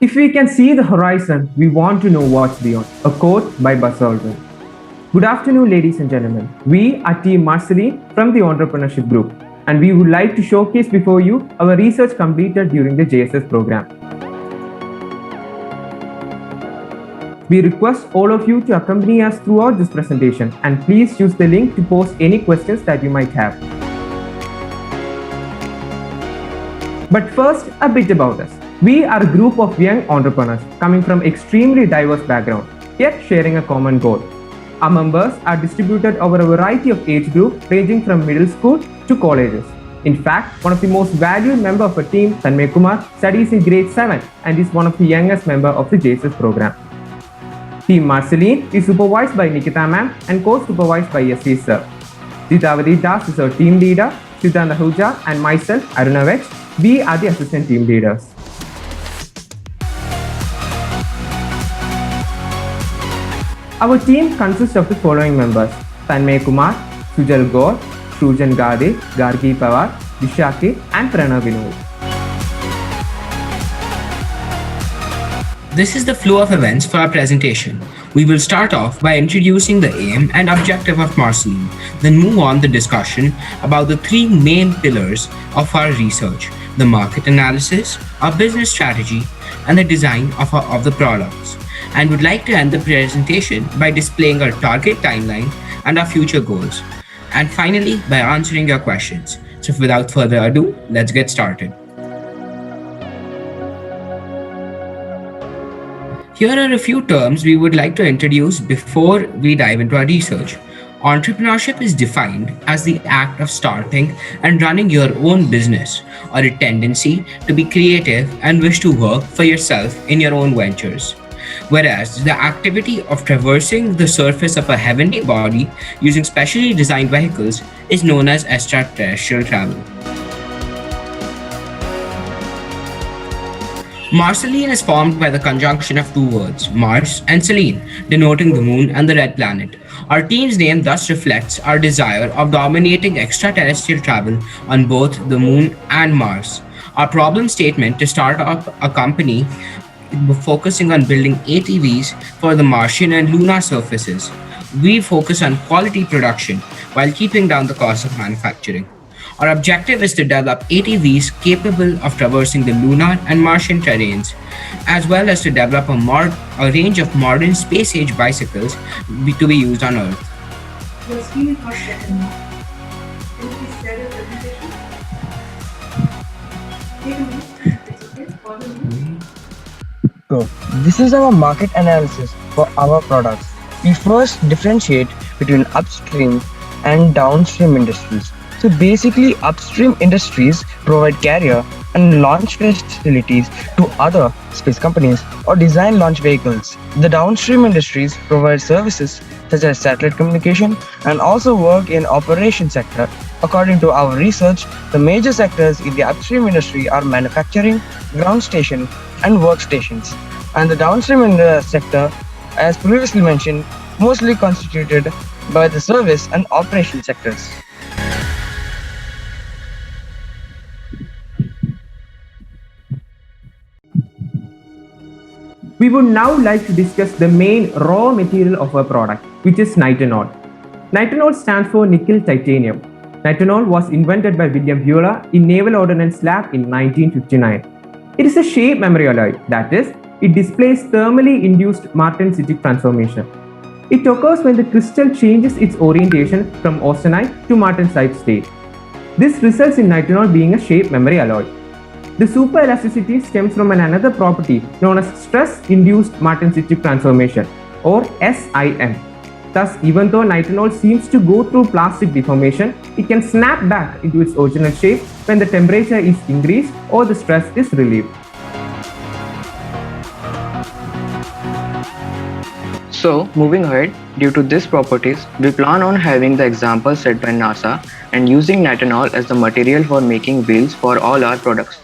If we can see the horizon, we want to know what's beyond. A quote by Buzz Aldrin. Good afternoon, ladies and gentlemen. We are Team Marceline from the Entrepreneurship Group, and we would like to showcase before you our research completed during the JSS program. We request all of you to accompany us throughout this presentation, and please use the link to post any questions that you might have. But first, a bit about us. We are a group of young entrepreneurs coming from extremely diverse backgrounds, yet sharing a common goal. Our members are distributed over a variety of age groups ranging from middle school to colleges. In fact, one of the most valued members of our team, Tanmay Kumar, studies in grade 7 and is one of the youngest members of the JSS program. Team Marceline is supervised by Nikita ma'am and co-supervised by S.C. sir. Jitavadi Das is our team leader, Siddhanta Huja and myself, Aruna Vex. We are the assistant team leaders. Our team consists of the following members: Tanmay Kumar, Sujal Gaur, Srujan Gade, Gargi Pawar, Vishaki, and Pranav Vinod. This is the flow of events for our presentation. We will start off by introducing the aim and objective of Marceline, then move on the discussion about the three main pillars of our research: the market analysis, our business strategy, and the design of the products. And would like to end the presentation by displaying our target timeline and our future goals. And finally, by answering your questions. So without further ado, let's get started. Here are a few terms we would like to introduce before we dive into our research. Entrepreneurship is defined as the act of starting and running your own business, or a tendency to be creative and wish to work for yourself in your own ventures. Whereas the activity of traversing the surface of a heavenly body using specially designed vehicles is known as extraterrestrial travel. Marceline is formed by the conjunction of two words, Mars and Selene, denoting the moon and the red planet. Our team's name thus reflects our desire of dominating extraterrestrial travel on both the moon and Mars. Our problem statement to start up a company focusing on building ATVs for the Martian and lunar surfaces. We focus on quality production while keeping down the cost of manufacturing. Our objective is to develop ATVs capable of traversing the lunar and Martian terrains, as well as to develop a range of modern space-age bicycles to be used on Earth. Your screen is not second now. Can you please share your presentation? Take a minute. It's okay. Follow me. So, this is our market analysis for our products. We first differentiate between upstream and downstream industries. So basically, upstream industries provide carrier and launch facilities to other space companies or design launch vehicles. The downstream industries provide services such as satellite communication and also work in operation sector. According to our research, the major sectors in the upstream industry are manufacturing, ground station, and workstations. And the downstream sector, as previously mentioned, mostly constituted by the service and operation sectors. We would now like to discuss the main raw material of our product, which is nitinol. Nitinol stands for nickel titanium. Nitinol was invented by William Bueller in Naval Ordnance Lab in 1959. It is a shape memory alloy, that is, it displays thermally induced martensitic transformation. It occurs when the crystal changes its orientation from austenite to martensite state. This results in nitinol being a shape memory alloy. The superelasticity stems from another property known as stress-induced martensitic transformation, or SIM. Thus, even though nitinol seems to go through plastic deformation, it can snap back into its original shape when the temperature is increased or the stress is relieved. So, moving ahead, due to these properties, we plan on having the example set by NASA and using nitinol as the material for making wheels for all our products.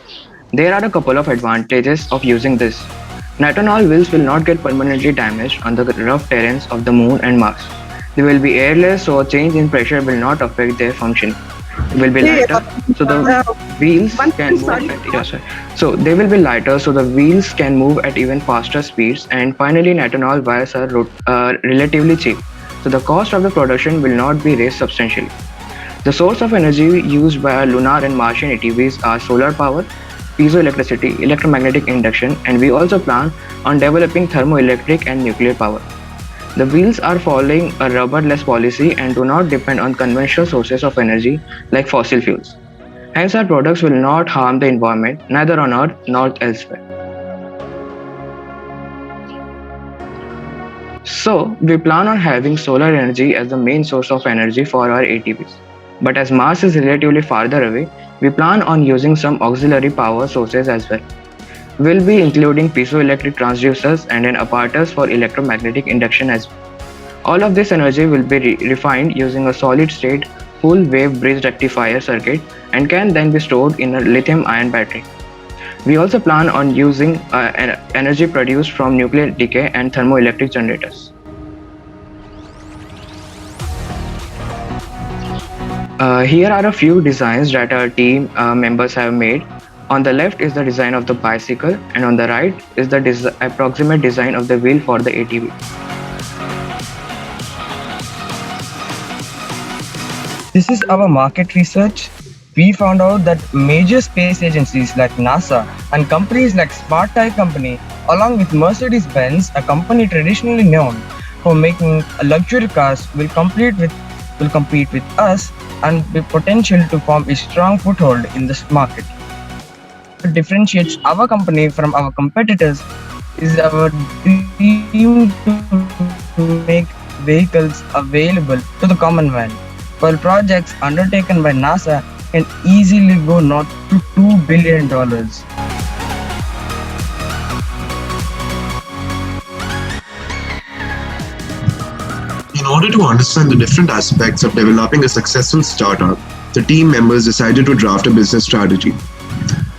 There are a couple of advantages of using this. Nitinol wheels will not get permanently damaged on the rough terrains of the Moon and Mars. They will be airless, so a change in pressure will not affect their function. will be Hey, lighter, so the wheels one can thing, move sorry. at, yeah, sorry. So they will be lighter, so the wheels can move at even faster speeds. And finally, nitinol wires are relatively cheap, so the cost of the production will not be raised substantially. The source of energy used by our lunar and Martian ATVs are solar power, piezoelectricity, electromagnetic induction, and we also plan on developing thermoelectric and nuclear power. The wheels are following a rubber-less policy and do not depend on conventional sources of energy like fossil fuels. Hence, our products will not harm the environment, neither on Earth nor elsewhere. So, we plan on having solar energy as the main source of energy for our ATVs. But as Mars is relatively farther away, we plan on using some auxiliary power sources as well. We'll be including piezoelectric transducers and an apparatus for electromagnetic induction as well. All of this energy will be refined using a solid state full wave bridge rectifier circuit and can then be stored in a lithium ion battery. We also plan on using energy produced from nuclear decay and thermoelectric generators. Here are a few designs that our team members have made. On the left is the design of the bicycle, and on the right is the approximate design of the wheel for the ATV. This is our market research. We found out that major space agencies like NASA and companies like Smart Tire Company, along with Mercedes-Benz, a company traditionally known for making luxury cars, will compete with us and the potential to form a strong foothold in this market. What differentiates our company from our competitors is our dream to make vehicles available to the common man, while projects undertaken by NASA can easily go north to $2 billion. In order to understand the different aspects of developing a successful startup, the team members decided to draft a business strategy.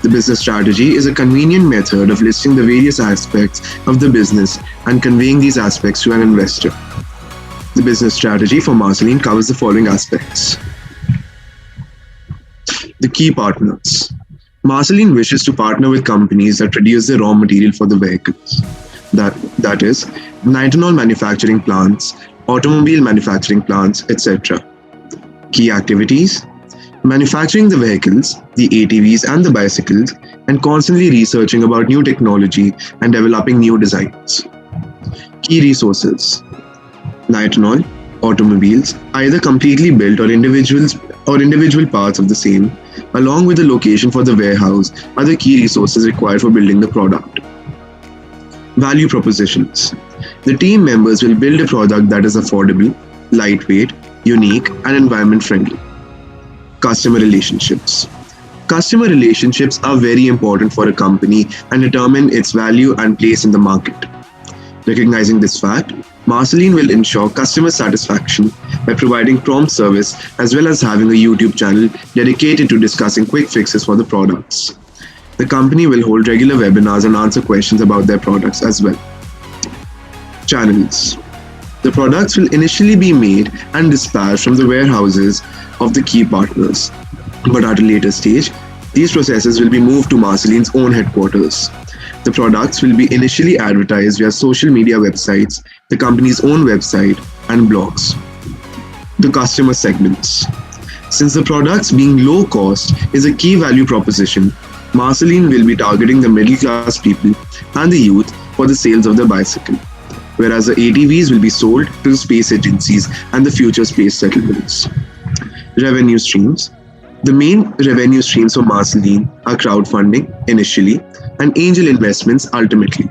The business strategy is a convenient method of listing the various aspects of the business and conveying these aspects to an investor. The business strategy for Marceline covers the following aspects. The key partners. Marceline wishes to partner with companies that produce the raw material for the vehicles. That is, nitinol manufacturing plants, automobile manufacturing plants, etc. Key activities: manufacturing the vehicles, the ATVs and the bicycles, and constantly researching about new technology and developing new designs. Key resources: nitinol, automobiles, either completely built or individual parts of the same, along with the location for the warehouse, are the key resources required for building the product. Value propositions. The team members will build a product that is affordable, lightweight, unique, and environment friendly. Customer relationships. Customer relationships are very important for a company and determine its value and place in the market. Recognizing this fact, Marceline will ensure customer satisfaction by providing prompt service as well as having a YouTube channel dedicated to discussing quick fixes for the products. The company will hold regular webinars and answer questions about their products as well. Channels. The products will initially be made and dispatched from the warehouses of the key partners, but at a later stage, these processes will be moved to Marceline's own headquarters. The products will be initially advertised via social media websites, the company's own website, and blogs. The customer segments. Since the products being low cost is a key value proposition, Marceline will be targeting the middle class people and the youth for the sales of the bicycle, whereas the ATVs will be sold to the space agencies and the future space settlements. Revenue streams. The main revenue streams for Marceline are crowdfunding initially and angel investments ultimately.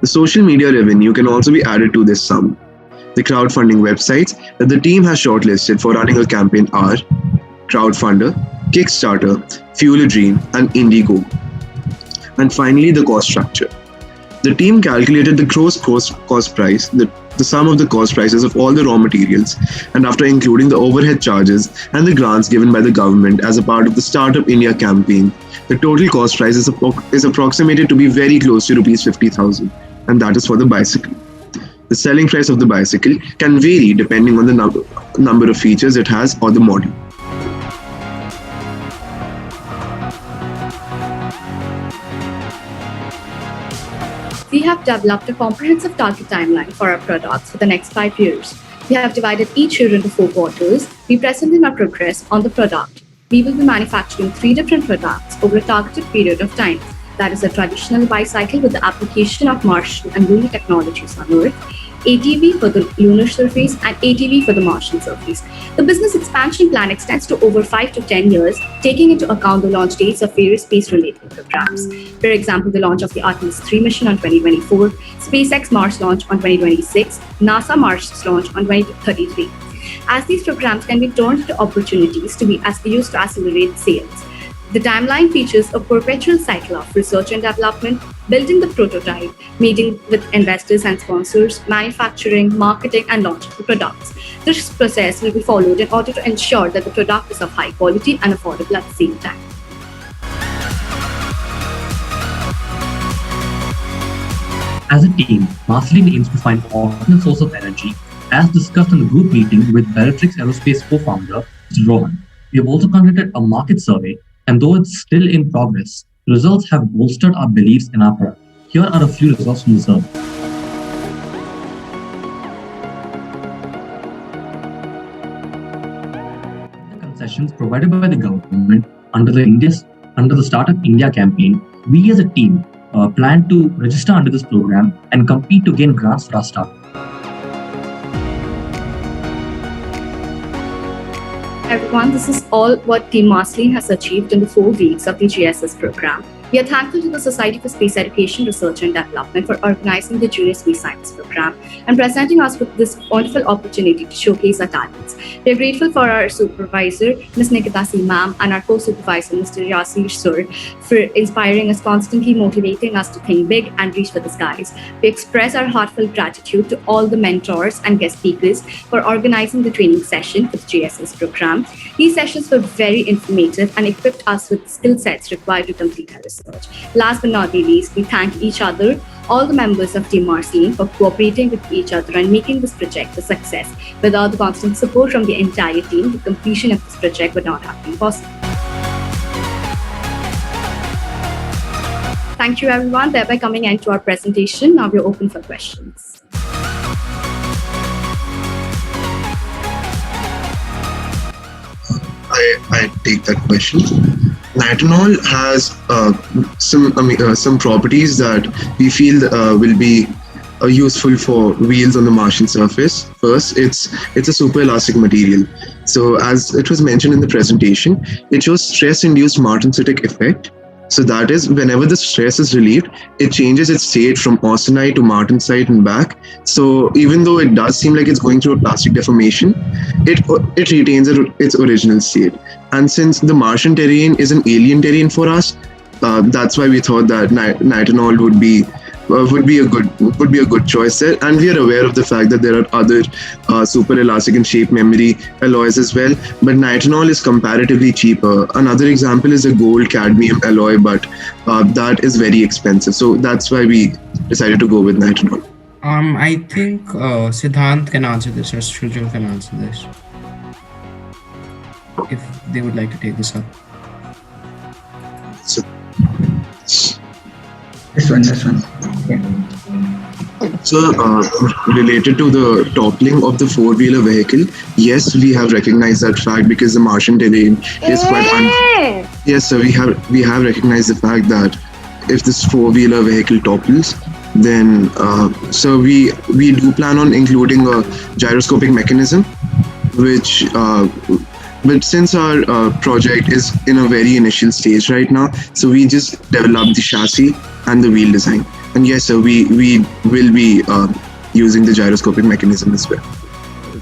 The social media revenue can also be added to this sum. The crowdfunding websites that the team has shortlisted for running a campaign are Crowdfunder, Kickstarter, Fuel a Dream, and Indiegogo. And finally, the cost structure. The team calculated the gross cost price, the sum of the cost prices of all the raw materials, and after including the overhead charges and the grants given by the government as a part of the Startup India campaign, the total cost price is approximated to be very close to Rs 50,000, and that is for the bicycle. The selling price of the bicycle can vary depending on the number of features it has or the model. We have developed a comprehensive target timeline for our products for the next 5 years. We have divided each year into 4 quarters. We present in our progress on the product. We will be manufacturing 3 different products over a targeted period of time. That is a traditional bicycle with the application of Martian and lunar technologies on Earth, ATV for the lunar surface, and ATV for the Martian surface. The business expansion plan extends to over 5 to 10 years, taking into account the launch dates of various space-related programs. For example, the launch of the Artemis 3 mission on 2024, SpaceX Mars launch on 2026, NASA Mars launch on 2033. As these programs can be turned into opportunities to be used to accelerate sales. The timeline features a perpetual cycle of research and development, building the prototype, meeting with investors and sponsors, manufacturing, marketing, and launching the products. This process will be followed in order to ensure that the product is of high quality and affordable at the same time. As a team, Marceline aims to find alternate source of energy, as discussed in the group meeting with Bellatrix Aerospace co-founder, Mr. Rohan. We have also conducted a market survey, and though it's still in progress, the results have bolstered our beliefs in our product. Here are a few results from the survey. The concessions provided by the government under the Startup India campaign, we as a team plan to register under this program and compete to gain grants for our startup. Everyone, this is all what Team Marceline has achieved in the 4 weeks of the GSS program. We are thankful to the Society for Space Education, Research and Development for organizing the Junior Space Science program and presenting us with this wonderful opportunity to showcase our talents. We are grateful for our supervisor, Ms. Nikita C. Ma'am, and our co-supervisor, Mr. Yasir Sir, for inspiring us, constantly motivating us to think big and reach for the skies. We express our heartfelt gratitude to all the mentors and guest speakers for organizing the training session for the GSS program. These sessions were very informative and equipped us with skill sets required to complete our research. Last but not least, we thank each other, all the members of Team Marceline, for cooperating with each other and making this project a success. Without the constant support from the entire team, the completion of this project would not have been possible. Thank you, everyone. Thereby coming end to our presentation. Now we're open for questions. I take that question. Nitinol has some properties that we feel will be useful for wheels on the Martian surface. First, it's a super elastic material. So as it was mentioned in the presentation, it shows stress-induced martensitic effect. So that is, whenever the stress is relieved, it changes its state from austenite to martensite and back. So even though it does seem like it's going through a plastic deformation, it retains its original state. And since the Martian terrain is an alien terrain for us, that's why we thought that nitinol would be a good choice there. And we are aware of the fact that there are other super elastic and shape memory alloys as well, but nitinol is comparatively cheaper. Another example is a gold cadmium alloy, but that is very expensive. So that's why we decided to go with nitinol. I think Siddhant can answer this, or Shrujal can answer this, if they would like to take this up. So, This one. So, related to the toppling of the four-wheeler vehicle, yes, we have recognized that fact because the Martian terrain is quite Yes, so we have recognized the fact that if this four-wheeler vehicle topples, then so we do plan on including a gyroscopic mechanism, which but since our project is in a very initial stage right now, so we just developed the chassis and the wheel design. And yes, sir, we will be using the gyroscopic mechanism as well.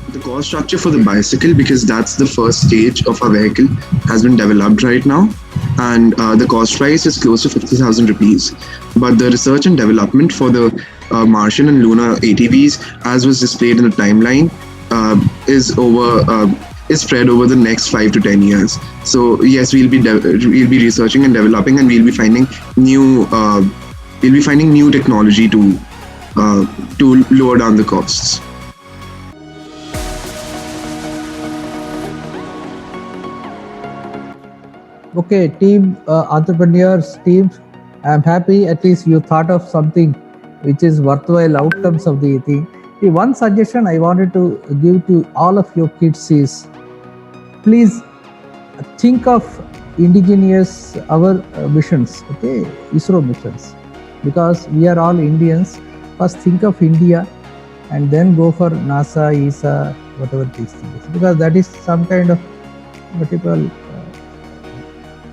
The cost structure for the bicycle, because that's the first stage of our vehicle, has been developed right now. And the cost price is close to 50,000 rupees. But the research and development for the Martian and lunar ATVs, as was displayed in the timeline, is spread over the next 5 to 10 years. So yes, we'll be researching and developing, and we'll be finding new technology to lower down the costs. Okay, team entrepreneurs, teams, I'm happy at least you thought of something which is worthwhile outcomes of the thing. The one suggestion I wanted to give to all of your kids is, please think of indigenous our missions, okay, ISRO missions, because we are all Indians. First think of India and then go for NASA, ESA, whatever these things, because that is some kind of what you call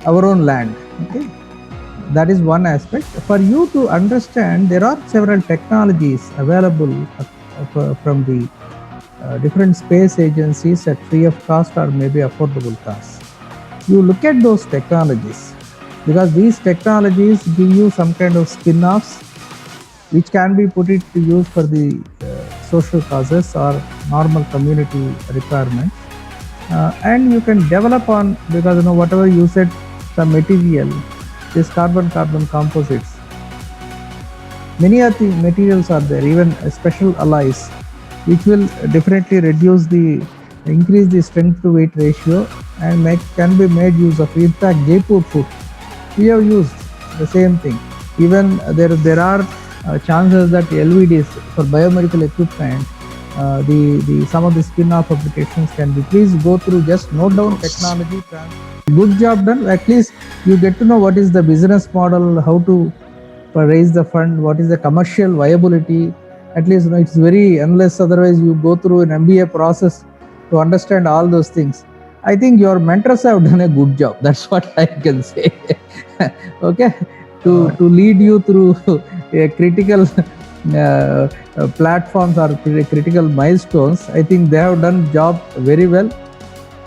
our own land, okay. That is one aspect. For you to understand, there are several technologies available from the different space agencies at free of cost or maybe affordable cost. You look at those technologies, because these technologies give you some kind of spin-offs which can be put it to use for the social causes or normal community requirements, and you can develop on, because whatever you said, the material, this carbon composites, many of the materials are there, even special alloys, which will definitely increase the strength to weight ratio and can be made use of. In fact, Jaipur food, we have used the same thing. Even there are chances that LVDs for biomedical equipment, some of the spin-off applications can be. Please go through, just note down technology. Good job done. At least you get to know what is the business model, how to raise the fund, what is the commercial viability. At least it's very, unless otherwise you go through an MBA process to understand all those things. I think your mentors have done a good job. That's what I can say. Okay, to lead you through a critical platforms or critical milestones. I think they have done job very well.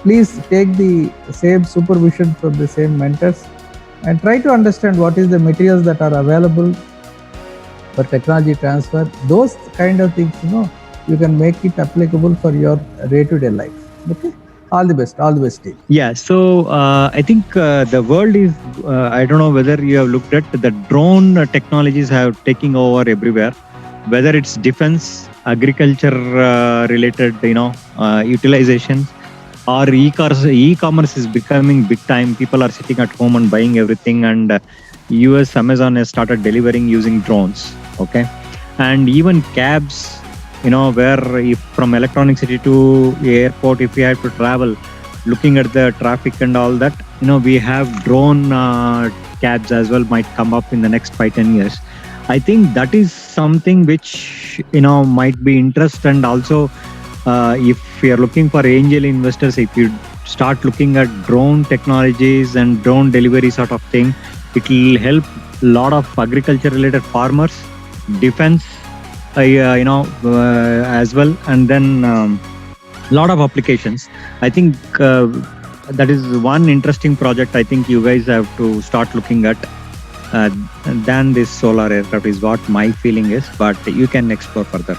Please take the same supervision from the same mentors and try to understand what is the materials that are available for technology transfer. Those kind of things, you can make it applicable for your day-to-day life. Okay, all the best team. Yeah, so I think the world is, I don't know whether you have looked at the drone technologies have taken over everywhere, whether it's defense, agriculture related, utilizations, or e-commerce is becoming big time. People are sitting at home and buying everything, and US Amazon has started delivering using drones. Okay, and even cabs, where if from Electronic City to airport, if we have to travel, looking at the traffic and all that, we have drone cabs as well, might come up in the next 5-10 years. I think that is something which might be interest, and also if we are looking for angel investors, if you start looking at drone technologies and drone delivery sort of thing, it will help a lot of agriculture related farmers, defense, as well, and then a lot of applications. I think that is one interesting project I think you guys have to start looking at than this solar aircraft is what my feeling is, but you can explore further.